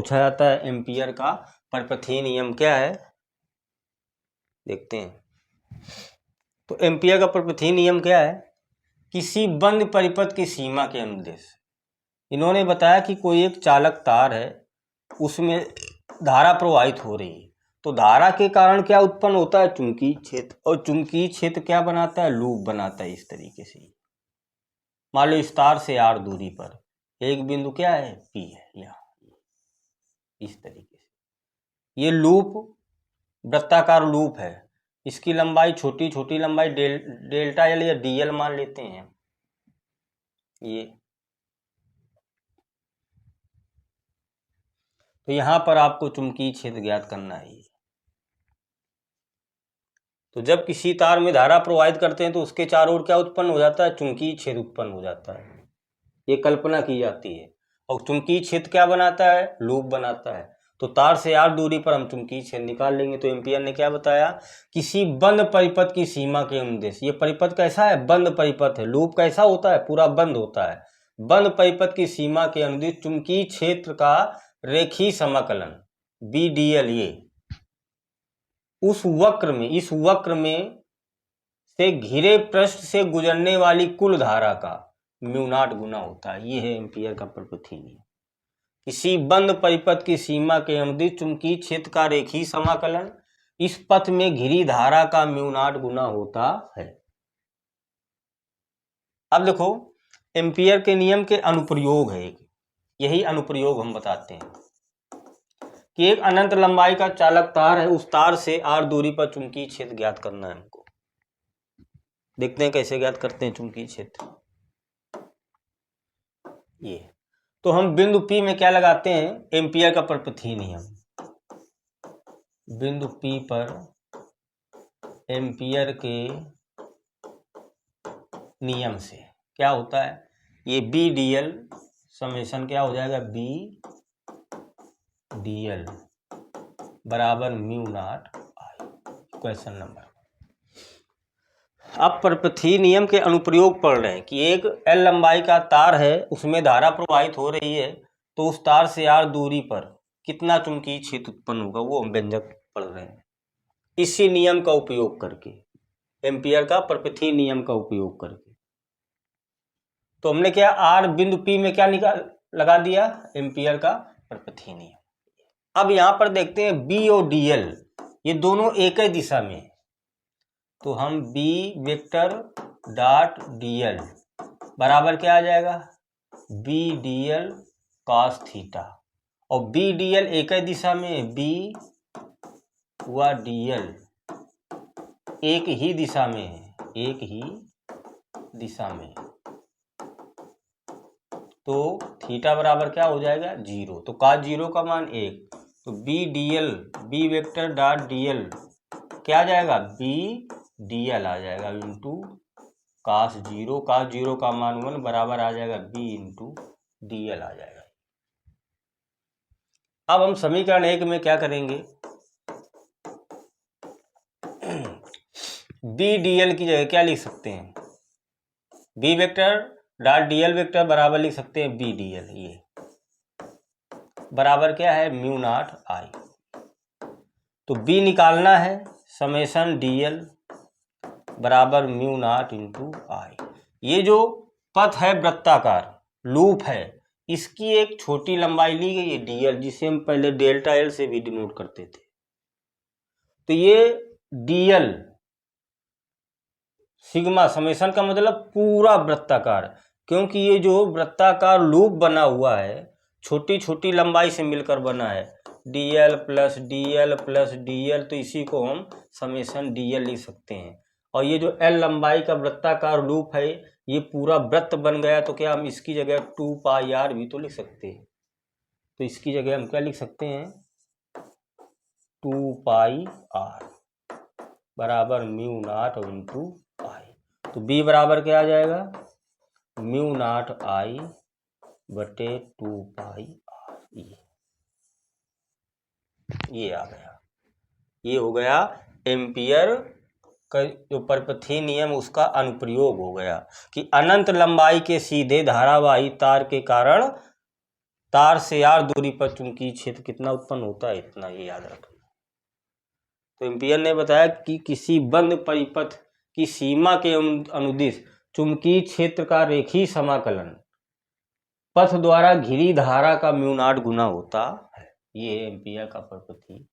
पूछा जाता है एम्पियर का परपथीय नियम क्या है, देखते हैं। तो एम्पियर का परपथीय नियम क्या है? किसी बंद परिपथ की सीमा के अनुदेश इन्होंने बताया कि कोई एक चालक तार है, उसमें धारा प्रवाहित हो रही है, तो धारा के कारण क्या उत्पन्न होता है? चुंबकीय क्षेत्र, और चुंबकीय क्षेत्र क्या बनाता है? लूप बनाता है। इस तरीके से मान लो इस तार से r दूरी पर एक बिंदु क्या है? P है, यहाँ इस तरीके से ये लूप वृत्ताकार लूप है। इसकी लंबाई छोटी लंबाई डेल्टा एल या dl मान लेते हैं। ये तो यहां पर आपको चुंबकीय क्षेत्र ज्ञात करना है। तो जब किसी तार में धारा प्रवाहित करते हैं तो उसके चारों ओर क्या उत्पन्न हो जाता है? चुंबकीय क्षेत्र उत्पन्न हो जाता है। ये कल्पना की जाती है। और चुंबकीय क्षेत्र क्या बनाता है? लूप बनाता है। तो तार से r दूरी पर हम चुंबकीय क्षेत्र निकाल लेंगे। तो एम्पियर ने क्या बताया? किसी बंद परिपथ की सीमा के अनुदेश, ये परिपथ कैसा है? बंद परिपथ है। लूप कैसा होता है? पूरा बंद होता है। बंद परिपथ की सीमा के अनुदेश चुंबकीय क्षेत्र का रेखीय समाकलन BdL, ये उस वक्र में, इस वक्र में से घिरे पृष्ठ से गुजरने वाली कुल धारा का μ0 गुना होता है। ये है एम्पियर का परपथीय नियम। किसी बंद परिपथ की सीमा के अनुदिश चुंबकीय क्षेत्र का रेखीय समाकलन इस पथ में घिरी धारा का μ0 गुना होता है। अब देखो एम्पियर के नियम के अनुप्रयोग है। यही अनुप्रयोग हम बताते हैं कि एक अनंत लंबाई का चालक तार है, उस तार से r दूरी पर चुंबकीय क्षेत्र ज्ञात करना है हमको। देखते हैं कैसे ज्ञात करते हैं चुंबकीय क्षेत्र। ये तो हम बिंदु P में क्या लगाते हैं? एम्पियर का परपथीय नियम। बिंदु P पर एम्पियर के नियम से क्या होता है? ये BdL समेशन क्या हो जाएगा? BdL बराबर μ0 I। Question number. अब परपथीय नियम के अनुप्रयोग पढ़ रहे हैं कि एक L लंबाई का तार है, उसमें धारा प्रवाहित हो रही है, तो उस तार से r दूरी पर कितना चुंबकीय क्षेत्र उत्पन्न होगा, वो हम व्यंजक पढ़ रहे हैं। इसी नियम का उपयोग करके, एम्पियर का परपथीय नियम का उपयोग करके, तो हमने क्या r बिंदु P में क्या लगा दिया? एम्पियर का परपथीय नियम। अब यहां पर देखते हैं B और dl ये दोनों एक ही दिशा में है, तो हम B वेक्टर डॉट dl बराबर क्या आ जाएगा? BdL cos theta. और BdL एक ही दिशा में है, B व dl एक ही दिशा में है, एक ही दिशा में, तो थीटा बराबर क्या हो जाएगा? 0। तो cos 0 का मान 1। तो BdL B vector dot dl क्या आ जाएगा? BdL आ जाएगा इंटू cos 0। cos 0 का मान 1 बराबर आ जाएगा B इंटू dl आ जाएगा। अब हम समीकरण 1 में क्या करेंगे? BdL की जगह क्या लिख सकते हैं? B vector dot dl vector बराबर लिख सकते हैं BdL। ये बराबर क्या है? μ0 I। तो B निकालना है, समेशन dl बराबर μ0 इंटू I। ये जो पथ है वृत्ताकार लूप है, इसकी एक छोटी लंबाई ली गई है dl, जिसे हम पहले डेल्टा एल से भी डिनोट करते थे। तो ये dl सिग्मा समेशन का मतलब पूरा वृत्ताकार, क्योंकि ये जो वृत्ताकार लूप बना हुआ है छोटी छोटी लंबाई से मिलकर बना है, dl plus dl plus dl, तो इसी को हम समेशन dl लिख सकते हैं। और ये जो l लंबाई का वृत्ताकार लूप है, ये पूरा वृत्त बन गया, तो क्या हम इसकी जगह 2πr भी तो लिख सकते हैं। तो इसकी जगह हम क्या लिख सकते हैं? 2πr बराबर μ0 इंटू I। तो B बराबर क्या आ जाएगा? μ0 I बटे 2πr। ये आ गया। ये हो गया एम्पियर का जो परपथीय नियम, उसका अनुप्रयोग हो गया कि अनंत लंबाई के सीधे धारावाही तार के कारण तार से यार दूरी पर चुंबकीय क्षेत्र कितना उत्पन्न होता है, इतना ही याद रखना। तो एम्पियर ने बताया कि किसी बंद परिपथ की सीमा के अनुदिश चुंबकीय क्षेत्र का रेखीय समाकलन पथ द्वारा घिरी धारा का म्यू नॉट गुना होता है। ये एम्पियर का प्रपत्ति।